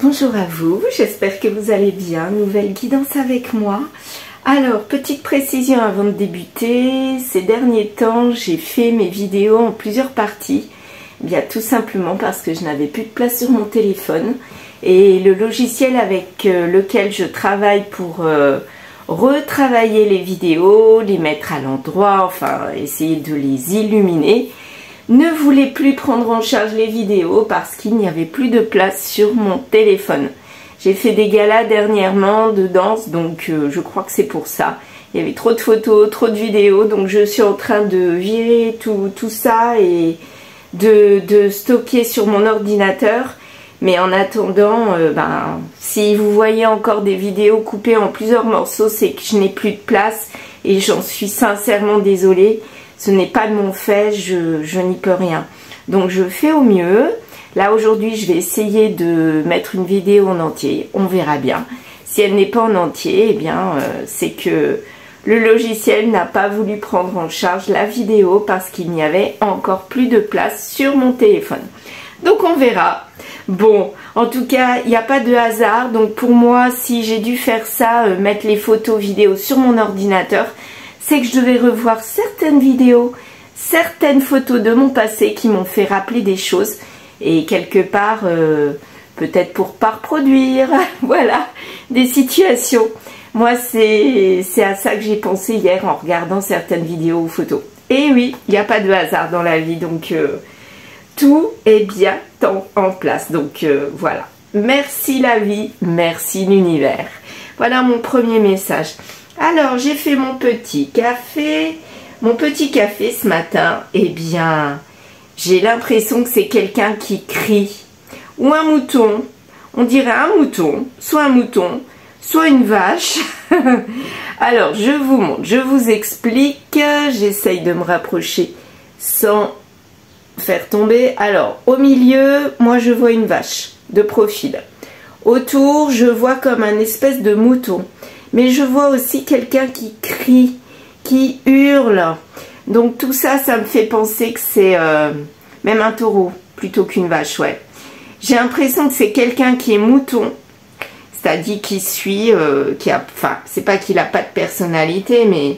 Bonjour à vous, j'espère que vous allez bien. Nouvelle guidance avec moi. Alors, petite précision avant de débuter, ces derniers temps, j'ai fait mes vidéos en plusieurs parties. Bien, tout simplement parce que je n'avais plus de place sur mon téléphone. Et le logiciel avec lequel je travaille pour retravailler les vidéos, les mettre à l'endroit, enfin, essayer de les illuminer, ne voulait plus prendre en charge les vidéos parce qu'il n'y avait plus de place sur mon téléphone. J'ai fait des galas dernièrement de danse, donc je crois que c'est pour ça. Il y avait trop de photos, trop de vidéos, donc je suis en train de virer tout ça et de stocker sur mon ordinateur. Mais en attendant, si vous voyez encore des vidéos coupées en plusieurs morceaux, c'est que je n'ai plus de place et j'en suis sincèrement désolée. Ce n'est pas de mon fait, je n'y peux rien. Donc je fais au mieux. Là aujourd'hui je vais essayer de mettre une vidéo en entier. On verra bien. Si elle n'est pas en entier, eh bien c'est que le logiciel n'a pas voulu prendre en charge la vidéo parce qu'il n'y avait encore plus de place sur mon téléphone. Donc on verra. Bon, en tout cas, il n'y a pas de hasard. Donc pour moi, si j'ai dû faire ça, mettre les photos vidéos sur mon ordinateur, c'est que je devais revoir certaines vidéos, certaines photos de mon passé qui m'ont fait rappeler des choses. Et quelque part, peut-être pour pas reproduire, voilà, des situations. Moi, c'est à ça que j'ai pensé hier en regardant certaines vidéos ou photos. Et oui, il n'y a pas de hasard dans la vie, donc tout est bien en place. Donc voilà, merci la vie, merci l'univers. Voilà mon premier message. Alors, j'ai fait mon petit café ce matin. Eh bien, j'ai l'impression que c'est quelqu'un qui crie. Ou un mouton. On dirait un mouton, soit une vache. Alors, je vous montre, je vous explique. J'essaye de me rapprocher sans faire tomber. Alors, au milieu, moi je vois une vache de profil. Autour, je vois comme un espèce de mouton. Mais je vois aussi quelqu'un qui crie, qui hurle. Donc tout ça, ça me fait penser que c'est même un taureau plutôt qu'une vache, ouais. J'ai l'impression que c'est quelqu'un qui est mouton, c'est-à-dire qui suit, c'est pas qu'il a pas de personnalité, mais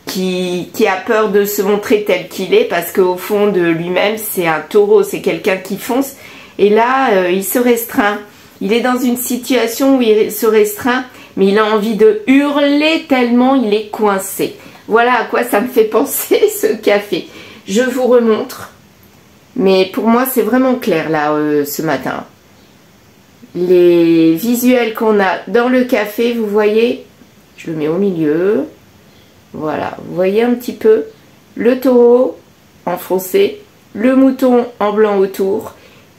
qui a peur de se montrer tel qu'il est, parce qu'au fond de lui-même, c'est un taureau, c'est quelqu'un qui fonce. Et là, il se restreint. Il est dans une situation où il se restreint, mais il a envie de hurler tellement il est coincé. Voilà à quoi ça me fait penser ce café. Je vous remontre. Mais pour moi, c'est vraiment clair là ce matin. Les visuels qu'on a dans le café, vous voyez, je le mets au milieu. Voilà, vous voyez un petit peu le taureau en foncé, le mouton en blanc autour.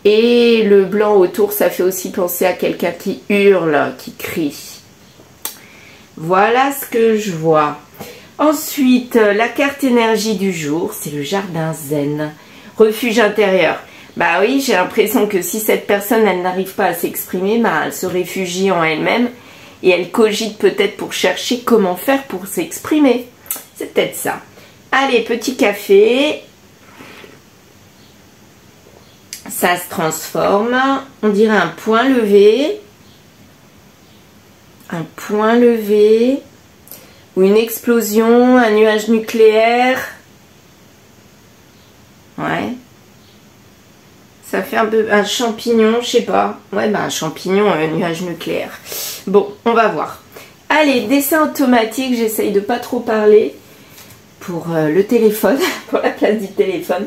Et le blanc autour, ça fait aussi penser à quelqu'un qui hurle, qui crie. Voilà ce que je vois. Ensuite, la carte énergie du jour, c'est le jardin zen. Refuge intérieur. Bah oui, j'ai l'impression que si cette personne, elle n'arrive pas à s'exprimer, elle se réfugie en elle-même. Et elle cogite peut-être pour chercher comment faire pour s'exprimer. C'est peut-être ça. Allez, petit café. Ça se transforme, on dirait un point levé, ou une explosion, un nuage nucléaire. Ouais. Ça fait un peu un champignon, je sais pas. Ouais, un champignon, un nuage nucléaire. Bon, on va voir. Allez, dessin automatique, j'essaye de pas trop parler pour le téléphone, pour la place du téléphone.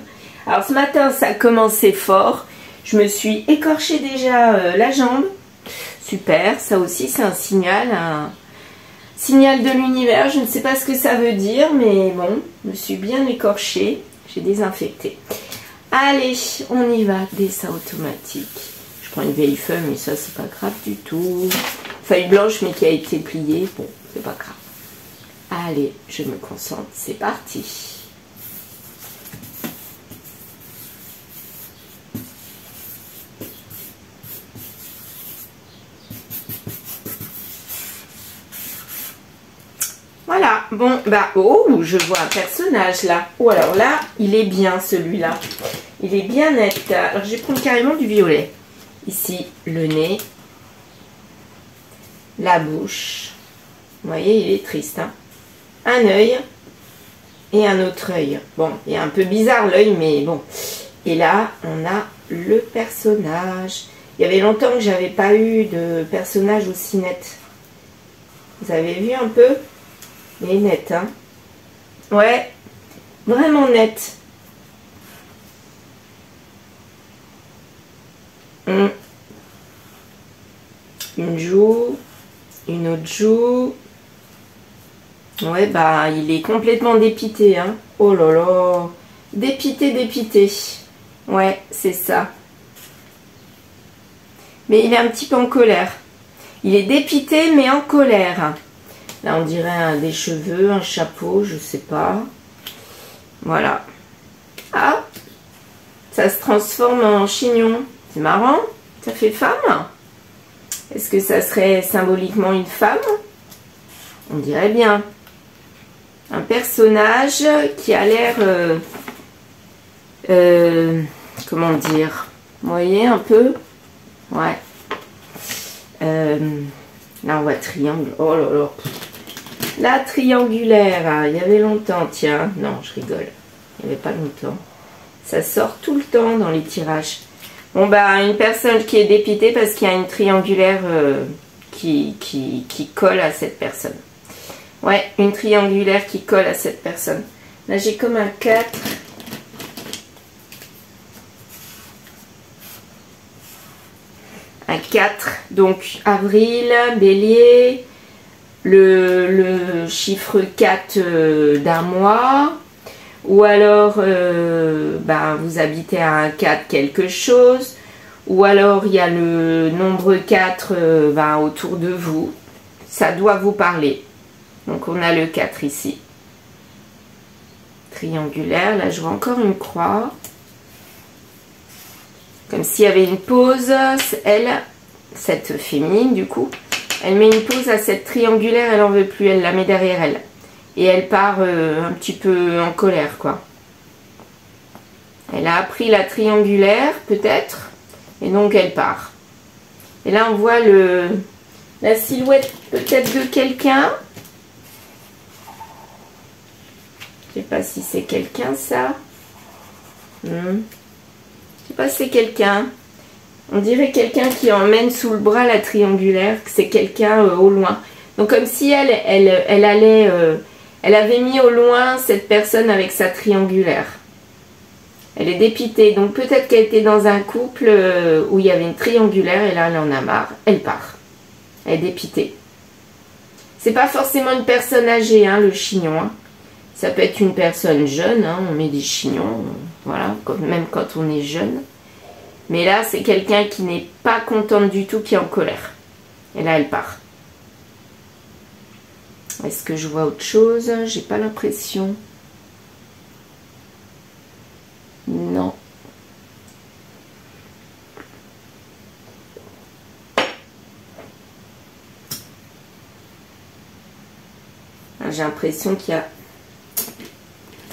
Alors ce matin, ça a commencé fort. Je me suis écorché déjà la jambe. Super, ça aussi c'est un signal de l'univers. Je ne sais pas ce que ça veut dire, mais bon, je me suis bien écorchée. J'ai désinfecté. Allez, on y va, dessin automatique. Je prends une vieille feuille, mais ça c'est pas grave du tout. Feuille blanche mais qui a été pliée, bon, c'est pas grave. Allez, je me concentre, c'est parti. Voilà, bon, oh, je vois un personnage là. Oh, alors là, il est bien celui-là. Il est bien net. Alors, je vais prendre carrément du violet. Ici, le nez. La bouche. Vous voyez, il est triste. Hein? Un œil et un autre œil. Bon, il est un peu bizarre l'œil, mais bon. Et là, on a le personnage. Il y avait longtemps que j'avais pas eu de personnage aussi net. Vous avez vu un peu? Il est net, hein? Ouais, vraiment net. Une joue, une autre joue. Ouais, bah, il est complètement dépité, hein. Oh là là. Dépité, dépité. Ouais, c'est ça. Mais il est un petit peu en colère. Il est dépité, mais en colère. Là, on dirait des cheveux, un chapeau, je sais pas. Voilà. Ah, ça se transforme en chignon. C'est marrant. Ça fait femme. Est-ce que ça serait symboliquement une femme? On dirait bien. Un personnage qui a l'air... comment dire? Vous voyez un peu? Ouais. Là, on voit triangle. Oh là là. La triangulaire. Il y avait longtemps, tiens. Non, je rigole. Il n'y avait pas longtemps. Ça sort tout le temps dans les tirages. Bon, bah, une personne qui est dépitée parce qu'il y a une triangulaire qui colle à cette personne. Ouais, une triangulaire qui colle à cette personne. Là, j'ai comme un 4. Un 4. Donc, avril, bélier. Le chiffre 4 d'un mois. Ou alors, vous habitez à un 4 quelque chose. Ou alors, il y a le nombre 4 autour de vous. Ça doit vous parler. Donc, on a le 4 ici. Triangulaire. Là, je vois encore une croix. Comme s'il y avait une pause. Elle, cette féminine, du coup, elle met une pause à cette triangulaire. Elle n'en veut plus. Elle la met derrière elle. Et elle part un petit peu en colère, quoi. Elle a appris la triangulaire, peut-être. Et donc, elle part. Et là, on voit la silhouette, peut-être, de quelqu'un. Je ne sais pas si c'est quelqu'un, ça. Je ne sais pas si c'est quelqu'un. On dirait quelqu'un qui emmène sous le bras la triangulaire. Que c'est quelqu'un au loin. Donc, comme si elle allait... elle avait mis au loin cette personne avec sa triangulaire. Elle est dépitée. Donc peut-être qu'elle était dans un couple où il y avait une triangulaire et là elle en a marre. Elle part. Elle est dépitée. C'est pas forcément une personne âgée, hein, le chignon. Hein. Ça peut être une personne jeune. Hein, on met des chignons. Voilà, même quand on est jeune. Mais là c'est quelqu'un qui n'est pas contente du tout, qui est en colère. Et là elle part. Est-ce que je vois autre chose? J'ai pas l'impression. Non. J'ai l'impression qu'il y a...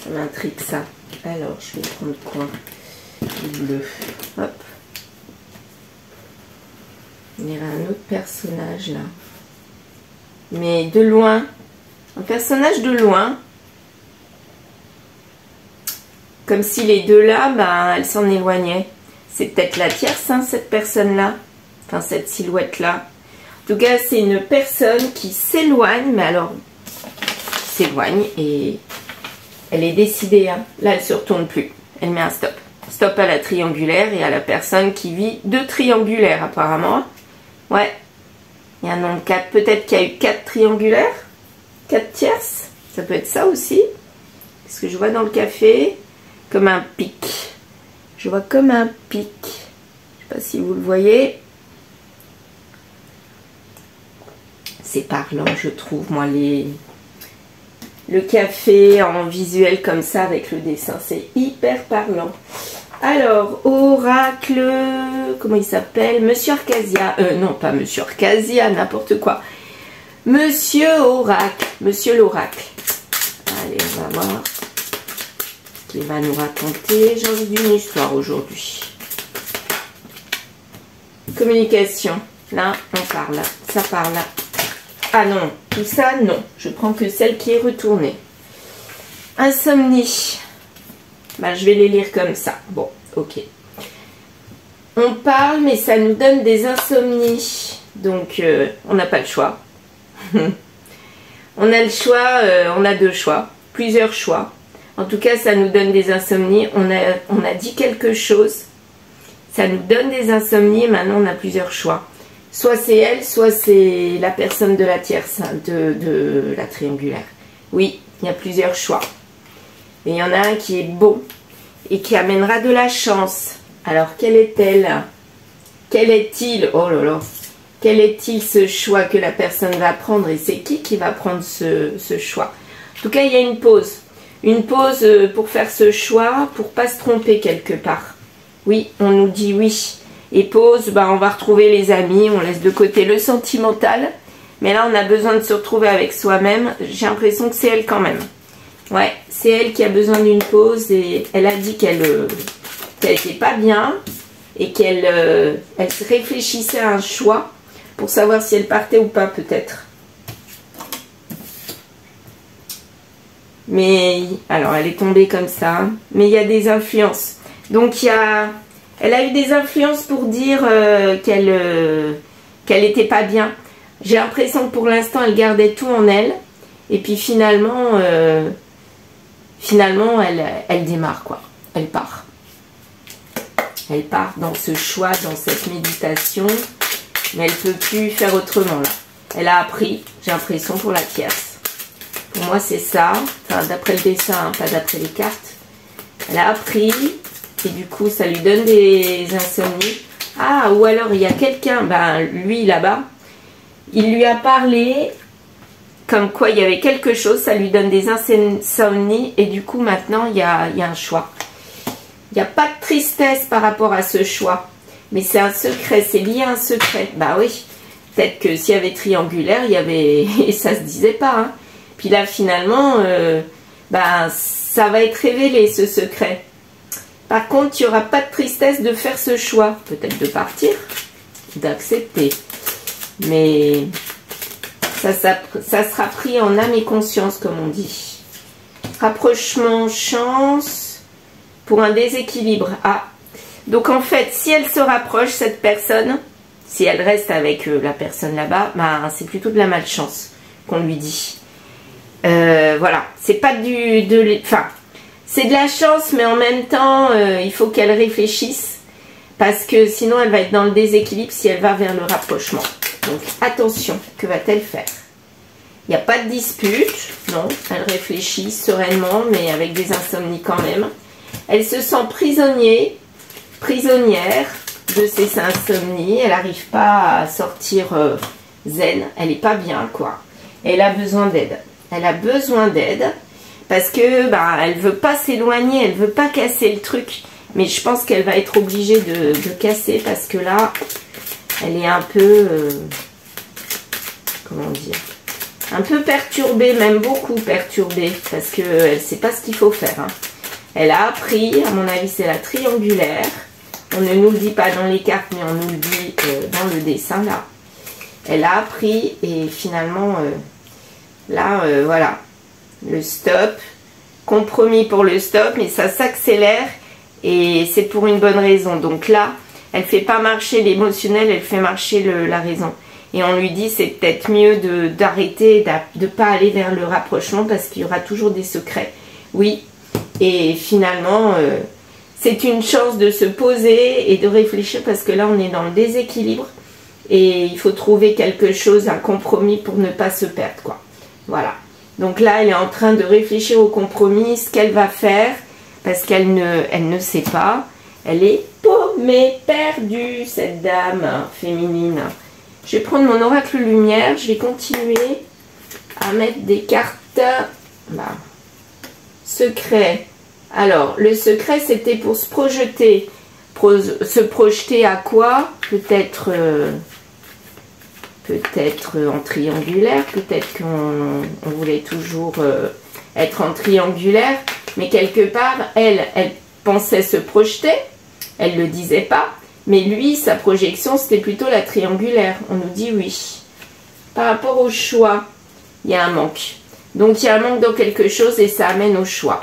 Ça m'intrigue ça. Alors, je vais prendre quoi? Le bleu. Hop. Il y a un autre personnage là. Mais de loin. Un personnage de loin. Comme si les deux là, elles s'en éloignaient. C'est peut-être la tierce, hein, cette personne-là. Enfin, cette silhouette-là. En tout cas, c'est une personne qui s'éloigne. Mais alors, s'éloigne et elle est décidée. Hein. Là, elle ne se retourne plus. Elle met un stop. Stop à la triangulaire et à la personne qui vit de triangulaire, apparemment. Ouais. Il y a un nombre 4. Peut-être qu'il y a eu 4 triangulaires. 4 tierces. Ça peut être ça aussi. Parce que je vois dans le café comme un pic. Je vois comme un pic. Je ne sais pas si vous le voyez. C'est parlant, je trouve, moi, le café en visuel comme ça avec le dessin. C'est hyper parlant. Alors, oracle, comment il s'appelle? Monsieur Arcasia. Non, pas Monsieur Arcasia, n'importe quoi. Monsieur Oracle. Monsieur l'Oracle. Allez, on va voir ce qu'il va nous raconter. J'ai envie d'une histoire aujourd'hui. Communication. Là, on parle. Ça parle. Ah non, tout ça, non. Je prends que celle qui est retournée. Insomnie. Bah, je vais les lire comme ça. Bon, ok. On parle, mais ça nous donne des insomnies. Donc, on n'a pas le choix. On a le choix, on a deux choix. Plusieurs choix. En tout cas, ça nous donne des insomnies. On a dit quelque chose. Ça nous donne des insomnies. Maintenant, on a plusieurs choix. Soit c'est elle, soit c'est la personne de la tierce, de la triangulaire. Oui, il y a plusieurs choix. Et il y en a un qui est beau et qui amènera de la chance. Alors, quelle est-elle? Quel est-il? Oh là là! Quel est-il ce choix que la personne va prendre? Et c'est qui va prendre ce choix? En tout cas, il y a une pause. Une pause pour faire ce choix, pour pas se tromper quelque part. Oui, on nous dit oui. Et pause, bah, on va retrouver les amis, on laisse de côté le sentimental. Mais là, on a besoin de se retrouver avec soi-même. J'ai l'impression que c'est elle quand même. Ouais, c'est elle qui a besoin d'une pause. Et elle a dit qu'elle n'était pas bien. Et qu'elle elle se réfléchissait à un choix. Pour savoir si elle partait ou pas peut-être. Mais, alors elle est tombée comme ça. Mais il y a des influences. Donc elle a eu des influences pour dire qu'elle n'était pas bien. J'ai l'impression que pour l'instant elle gardait tout en elle. Et puis finalement, elle démarre quoi. Elle part. Elle part dans ce choix, dans cette méditation. Mais elle ne peut plus faire autrement là. Elle a appris, j'ai l'impression, pour la tierce. Pour moi, c'est ça. Enfin, d'après le dessin, hein, pas d'après les cartes. Elle a appris. Et du coup, ça lui donne des insomnies. Ah, ou alors, il y a quelqu'un, ben, lui, là-bas, il lui a parlé comme quoi il y avait quelque chose. Ça lui donne des insomnies. Et du coup, maintenant, il y a un choix. Il n'y a pas de tristesse par rapport à ce choix. Mais c'est un secret, c'est lié à un secret. Bah oui, peut-être que s'il y avait triangulaire, il y avait... Et ça se disait pas. Hein. Puis là, finalement, bah, ça va être révélé, ce secret. Par contre, il n'y aura pas de tristesse de faire ce choix. Peut-être de partir, d'accepter. Mais ça sera pris en âme et conscience, comme on dit. Rapprochement, chance, pour un déséquilibre. Ah, donc en fait, si elle se rapproche, cette personne, si elle reste avec la personne là-bas, bah, c'est plutôt de la malchance qu'on lui dit. Voilà, c'est pas enfin, c'est de la chance, mais en même temps, il faut qu'elle réfléchisse. Parce que sinon, elle va être dans le déséquilibre si elle va vers le rapprochement. Donc attention, que va-t-elle faire? Il n'y a pas de dispute, non, elle réfléchit sereinement, mais avec des insomnies quand même. Elle se sent prisonnière de ses insomnies, elle n'arrive pas à sortir zen, elle n'est pas bien quoi. Elle a besoin d'aide. Elle a besoin d'aide parce que bah, elle veut pas s'éloigner, elle veut pas casser le truc. Mais je pense qu'elle va être obligée de casser parce que là, elle est un peu, comment dire, un peu perturbée, même beaucoup perturbée parce qu'elle ne sait pas ce qu'il faut faire. Hein. Elle a appris, à mon avis c'est la triangulaire. On ne nous le dit pas dans les cartes, mais on nous le dit dans le dessin là. Elle a appris et finalement, voilà, le stop, compromis pour le stop, mais ça s'accélère et c'est pour une bonne raison. Donc là, elle ne fait pas marcher l'émotionnel, elle fait marcher la raison. Et on lui dit c'est peut-être mieux d'arrêter, de ne pas aller vers le rapprochement parce qu'il y aura toujours des secrets. Oui, et finalement... c'est une chance de se poser et de réfléchir parce que là on est dans le déséquilibre et il faut trouver quelque chose, un compromis pour ne pas se perdre quoi. Voilà. Donc là elle est en train de réfléchir au compromis, ce qu'elle va faire parce qu'elle ne sait pas. Elle est paumée, perdue cette dame féminine. Je vais prendre mon oracle lumière, je vais continuer à mettre des cartes là. Secret. Alors, le secret, c'était pour se projeter. Se projeter à quoi? Peut-être en triangulaire. Peut-être qu'on voulait toujours être en triangulaire. Mais quelque part, elle pensait se projeter. Elle ne le disait pas. Mais lui, sa projection, c'était plutôt la triangulaire. On nous dit oui. Par rapport au choix, il y a un manque. Donc, il y a un manque dans quelque chose et ça amène au choix.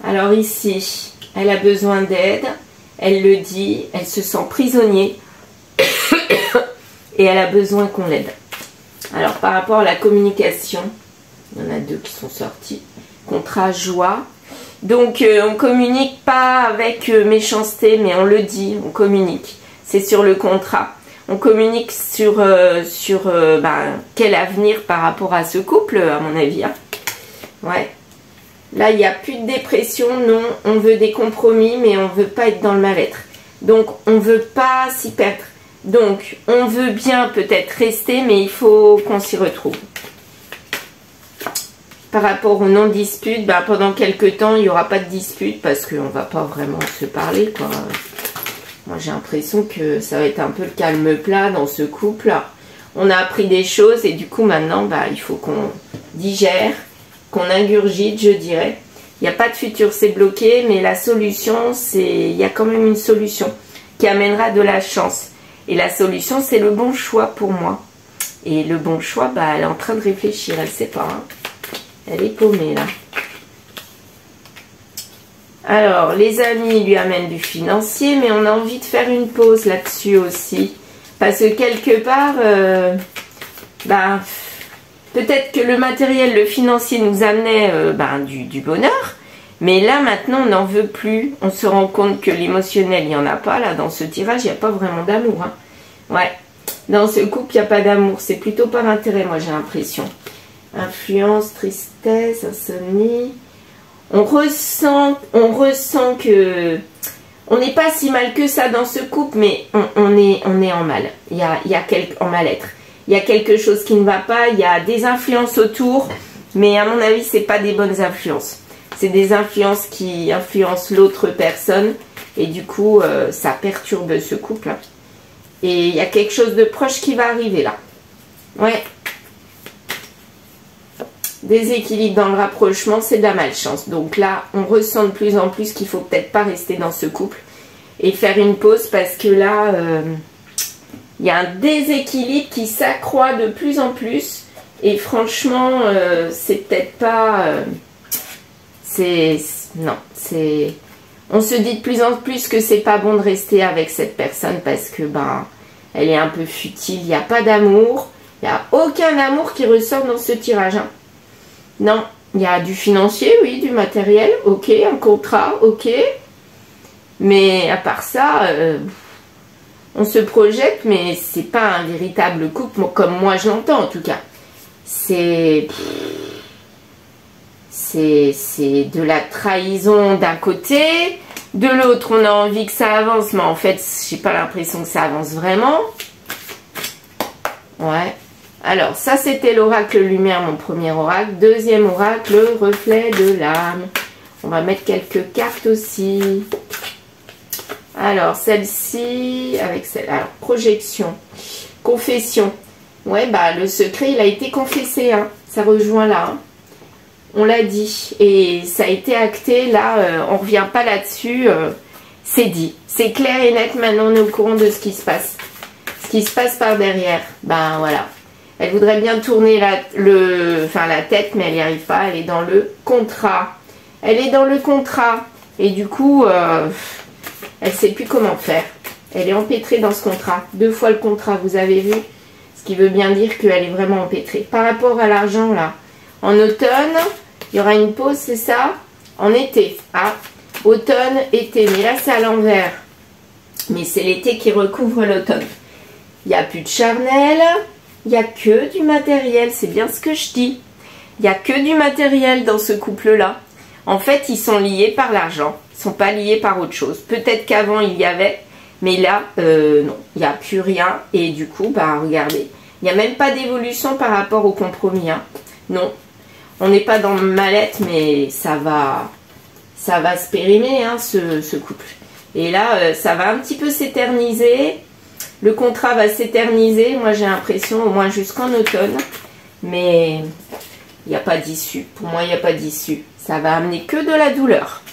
Alors ici, elle a besoin d'aide. Elle le dit. Elle se sent prisonnier. Et elle a besoin qu'on l'aide. Alors, par rapport à la communication, il y en a deux qui sont sortis. Contrat, joie. Donc, on communique pas avec méchanceté, mais on le dit, on communique. C'est sur le contrat. On communique sur quel avenir par rapport à ce couple, à mon avis. Hein. Ouais. Là, il n'y a plus de dépression, non. On veut des compromis, mais on ne veut pas être dans le mal-être. Donc, on ne veut pas s'y perdre. Donc, on veut bien peut-être rester, mais il faut qu'on s'y retrouve. Par rapport aux non-disputes, ben, pendant quelques temps, il n'y aura pas de dispute parce qu'on ne va pas vraiment se parler, quoi. Moi, j'ai l'impression que ça va être un peu le calme plat dans ce couple-là. On a appris des choses et du coup, maintenant, ben, il faut qu'on digère, qu'on ingurgite, je dirais. Il n'y a pas de futur, c'est bloqué, mais la solution, c'est... Il y a quand même une solution qui amènera de la chance. Et la solution, c'est le bon choix pour moi. Et le bon choix, ben, elle est en train de réfléchir, elle ne sait pas, hein. Elle est paumée là. Alors, les amis lui amènent du financier, mais on a envie de faire une pause là-dessus aussi. Parce que quelque part, peut-être que le matériel, le financier nous amenait du bonheur. Mais là, maintenant, on n'en veut plus. On se rend compte que l'émotionnel, il n'y en a pas. Là, dans ce tirage, il n'y a pas vraiment d'amour. Hein. Ouais. Dans ce couple, il n'y a pas d'amour. C'est plutôt par intérêt, moi, j'ai l'impression. Influence, tristesse, insomnie. On ressent que on n'est pas si mal que ça dans ce couple, mais on est en mal. Il y a en mal-être. Il y a quelque chose qui ne va pas. Il y a des influences autour, mais à mon avis, c'est pas des bonnes influences. C'est des influences qui influencent l'autre personne et du coup, ça perturbe ce couple. Et il y a quelque chose de proche qui va arriver là. Ouais. Déséquilibre dans le rapprochement, c'est de la malchance. Donc là, on ressent de plus en plus qu'il faut peut-être pas rester dans ce couple et faire une pause parce que là, il y a un déséquilibre qui s'accroît de plus en plus. Et franchement, c'est peut-être pas... On se dit de plus en plus que c'est pas bon de rester avec cette personne parce que elle est un peu futile. Il n'y a pas d'amour. Il n'y a aucun amour qui ressort dans ce tirage. Hein. Non, il y a du financier, oui, du matériel, ok, un contrat, ok. Mais à part ça, on se projette, mais c'est pas un véritable couple, comme moi je l'entends en tout cas. C'est de la trahison d'un côté, de l'autre on a envie que ça avance, mais en fait, j'ai pas l'impression que ça avance vraiment. Ouais. Alors, ça, c'était l'oracle lumière, mon premier oracle. Deuxième oracle, le reflet de l'âme. On va mettre quelques cartes aussi. Alors, celle-ci, avec celle... Alors, projection. Confession. Ouais, le secret, il a été confessé. Hein. Ça rejoint là. Hein. On l'a dit. Et ça a été acté. Là, on ne revient pas là-dessus. C'est dit. C'est clair et net. Maintenant, on est au courant de ce qui se passe. Ce qui se passe par derrière. Voilà. Elle voudrait bien tourner la tête, mais elle n'y arrive pas. Elle est dans le contrat. Elle est dans le contrat. Et du coup, elle ne sait plus comment faire. Elle est empêtrée dans ce contrat. 2 fois le contrat, vous avez vu. Ce qui veut bien dire qu'elle est vraiment empêtrée. Par rapport à l'argent, là. En automne, il y aura une pause, c'est ça? En été. Ah, automne, été. Mais là, c'est à l'envers. Mais c'est l'été qui recouvre l'automne. Il n'y a plus de charnel. Il n'y a que du matériel, c'est bien ce que je dis. Il n'y a que du matériel dans ce couple-là. En fait, ils sont liés par l'argent. Ils ne sont pas liés par autre chose. Peut-être qu'avant, il y avait, mais là, non. Il n'y a plus rien. Et du coup, regardez. Il n'y a même pas d'évolution par rapport au compromis. Hein. Non. On n'est pas dans le mal-être, mais ça va se périmer, hein, ce couple. Et là, ça va un petit peu s'éterniser. Le contrat va s'éterniser, moi j'ai l'impression, au moins jusqu'en automne. Mais il n'y a pas d'issue. Pour moi, il n'y a pas d'issue. Ça va amener que de la douleur.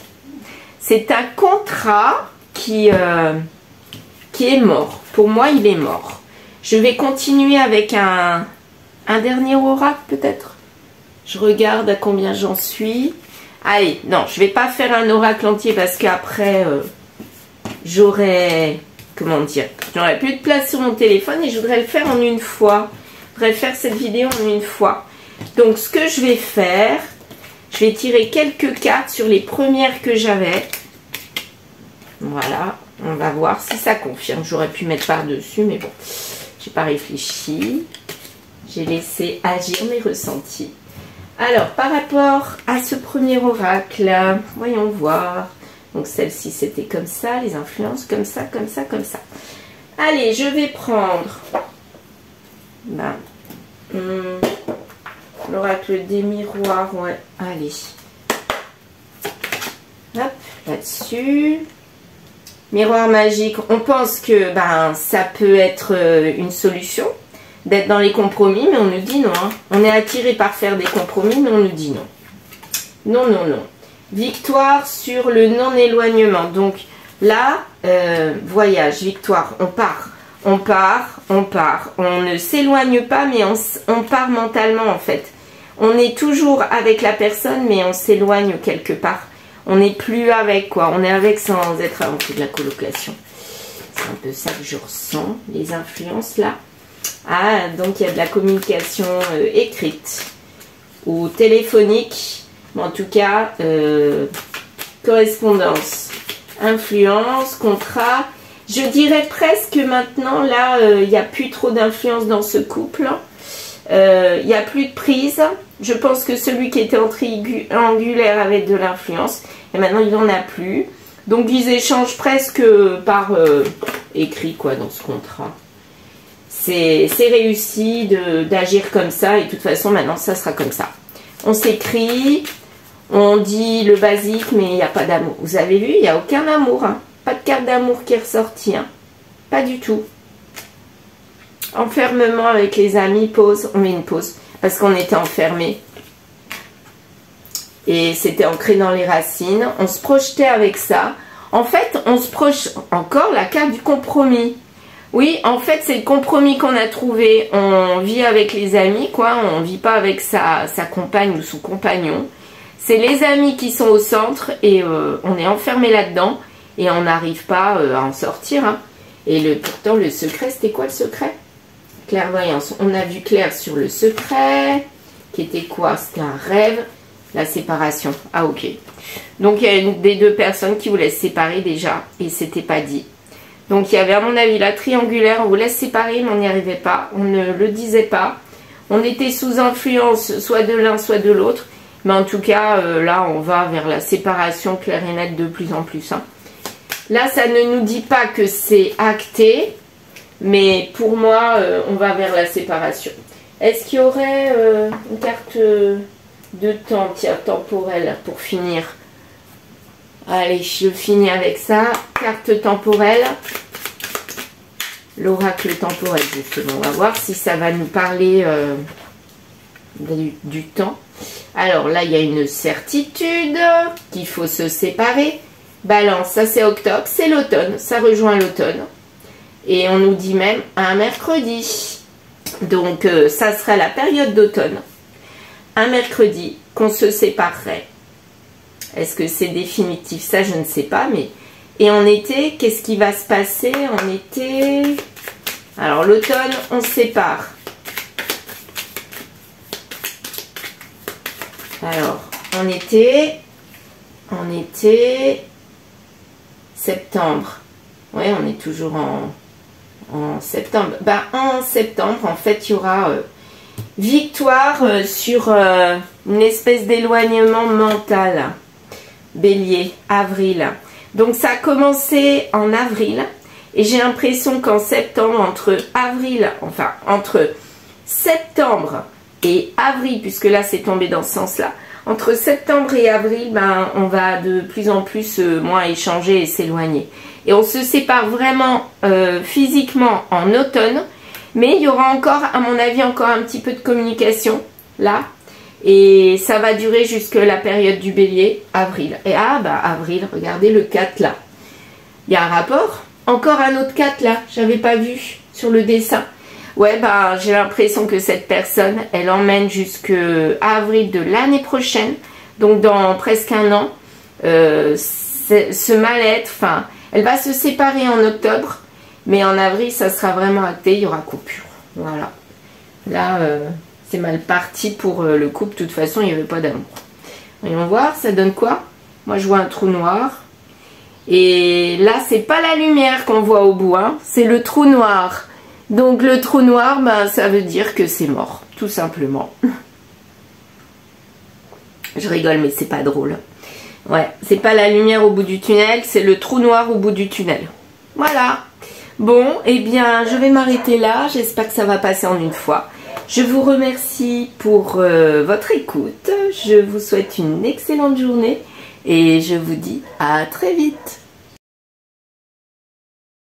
C'est un contrat qui est mort. Pour moi, il est mort. Je vais continuer avec un dernier oracle peut-être. Je regarde à combien j'en suis. Allez, non, je vais pas faire un oracle entier parce qu'après, j'aurais, comment dire, j'aurais plus de place sur mon téléphone et je voudrais le faire en une fois. Je voudrais faire cette vidéo en une fois. Donc, ce que je vais faire, je vais tirer quelques cartes sur les premières que j'avais. Voilà, on va voir si ça confirme. J'aurais pu mettre par-dessus, mais bon, j'ai pas réfléchi. J'ai laissé agir mes ressentis. Alors, par rapport à ce premier oracle, voyons voir. Donc, celle-ci, c'était comme ça, les influences, comme ça, comme ça, comme ça. Allez, je vais prendre l'oracle des miroirs, ouais, allez. Hop, là-dessus. Miroir magique, on pense que ça peut être une solution d'être dans les compromis, mais on nous dit non. Hein. On est attiré par faire des compromis, mais on nous dit non. Non, non, non. Victoire sur le non-éloignement. Donc là, voyage, victoire, on part. On part, on part. On ne s'éloigne pas, mais on part mentalement en fait. On est toujours avec la personne, mais on s'éloigne quelque part. On n'est plus avec quoi. On est avec sans être avant de la colocation. C'est un peu ça que je ressens, les influences là. Ah, donc il y a de la communication écrite ou téléphonique. Mais en tout cas, correspondance, influence, contrat. Je dirais presque maintenant, là, il n'y a plus trop d'influence dans ce couple. Il n'y a plus de prise. Je pense que celui qui était en triangulaire avait de l'influence. Et maintenant, il n'en a plus. Donc, ils échangent presque par écrit, quoi, dans ce contrat. C'est réussi d'agir comme ça. Et de toute façon, maintenant, ça sera comme ça. On s'écrit, on dit le basique, mais il n'y a pas d'amour. Vous avez vu, il n'y a aucun amour. Hein. Pas de carte d'amour qui est ressortie. Hein. Pas du tout. Enfermement avec les amis, pause. On met une pause. Parce qu'on était enfermés. Et c'était ancré dans les racines. On se projetait avec ça. En fait, on se projette encore la carte du compromis. Oui, en fait, c'est le compromis qu'on a trouvé. On vit avec les amis, quoi. On ne vit pas avec sa compagne ou son compagnon. C'est les amis qui sont au centre et on est enfermé là-dedans. Et on n'arrive pas à en sortir. Hein. Et pourtant, le secret, c'était quoi le secret? Clairvoyance. On a vu clair sur le secret. Qui était quoi? C'était un rêve. La séparation. Ah, ok. Donc, il y a une des deux personnes qui voulaient se séparer déjà. Et c'était pas dit. Donc, il y avait, à mon avis, la triangulaire. On voulait se séparer, mais on n'y arrivait pas. On ne le disait pas. On était sous influence, soit de l'un, soit de l'autre. Mais en tout cas, là, on va vers la séparation claire et nette de plus en plus. Hein. Là, ça ne nous dit pas que c'est acté. Mais pour moi, on va vers la séparation. Est-ce qu'il y aurait une carte de temps, tiens, temporelle, pour finir? Allez, je finis avec ça. Carte temporelle. L'oracle temporel, justement. On va voir si ça va nous parler du temps. Alors là, il y a une certitude qu'il faut se séparer. Balance, ça c'est octobre, c'est l'automne. Ça rejoint l'automne. Et on nous dit même un mercredi. Donc, ça sera la période d'automne. Un mercredi qu'on se séparerait. Est-ce que c'est définitif? Ça, je ne sais pas. Mais et en été, qu'est-ce qui va se passer en été? Alors, l'automne, on se sépare. Alors, en été, septembre. Oui, on est toujours en septembre. Ben, en septembre, en fait, il y aura victoire sur une espèce d'éloignement mental. Bélier, avril. Donc, ça a commencé en avril. Et j'ai l'impression qu'en septembre, entre septembre et avril, puisque là, c'est tombé dans ce sens-là. Entre septembre et avril, ben, on va de plus en plus moins échanger et s'éloigner. Et on se sépare vraiment physiquement en automne. Mais il y aura encore, à mon avis, encore un petit peu de communication là. Et ça va durer jusque la période du bélier, avril. Et ah, bah avril, regardez le 4 là. Il y a un rapport. Encore un autre 4 là, j'avais pas vu sur le dessin. Ouais, bah j'ai l'impression que cette personne, elle emmène jusqu'à avril de l'année prochaine, donc dans presque un an, ce mal-être, enfin, elle va se séparer en octobre, mais en avril, ça sera vraiment acté, il y aura coupure. Voilà. Là, c'est mal parti pour le couple, de toute façon, il n'y avait pas d'amour. Voyons voir, ça donne quoi? Moi, je vois un trou noir. Et là, c'est pas la lumière qu'on voit au bout, hein, c'est le trou noir. Donc le trou noir, ben, ça veut dire que c'est mort, tout simplement. Je rigole, mais c'est pas drôle. Ouais, c'est pas la lumière au bout du tunnel, c'est le trou noir au bout du tunnel. Voilà. Bon, eh bien, je vais m'arrêter là. J'espère que ça va passer en une fois. Je vous remercie pour votre écoute. Je vous souhaite une excellente journée et je vous dis à très vite.